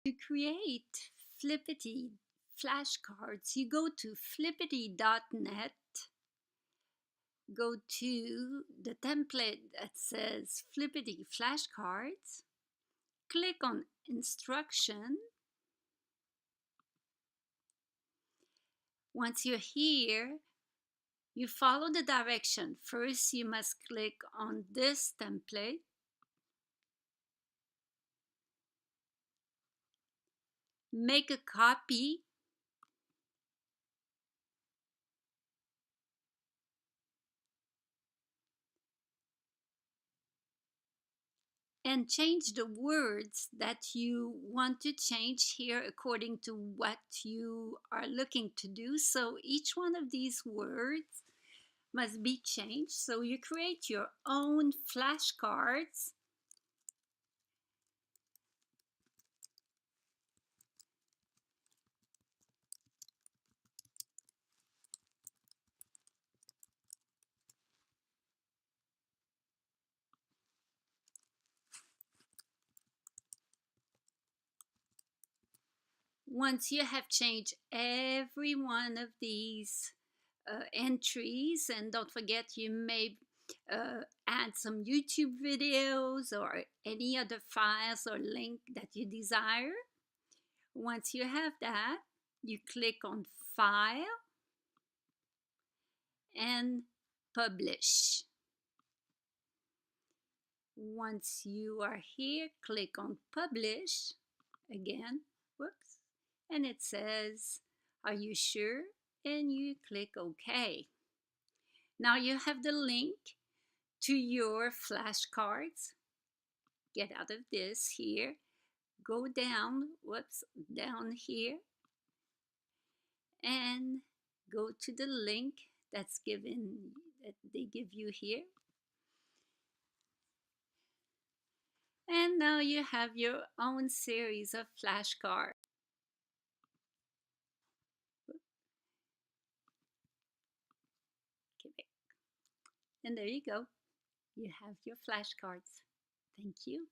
To create Flippity flashcards, you go to flippity.net, go to the template that says Flippity flashcards, click on instruction. Once you're here, you follow the direction. First, you must click on this template. Make a copy. And change the words that you want to change here according to what you are looking to do. So each one of these words must be changed. So you create your own flashcards. Once you have changed every one of these entries, and don't forget you may add some YouTube videos or any other files or link that you desire. Once you have that, you click on File and Publish. Once you are here, click on Publish again. Whoops. And it says, are you sure? And you click OK. Now you have the link to your flashcards. Get out of this here. Go down, down here. And go to the link that they give you here. And now you have your own series of flashcards. And there you go. You have your flashcards. Thank you.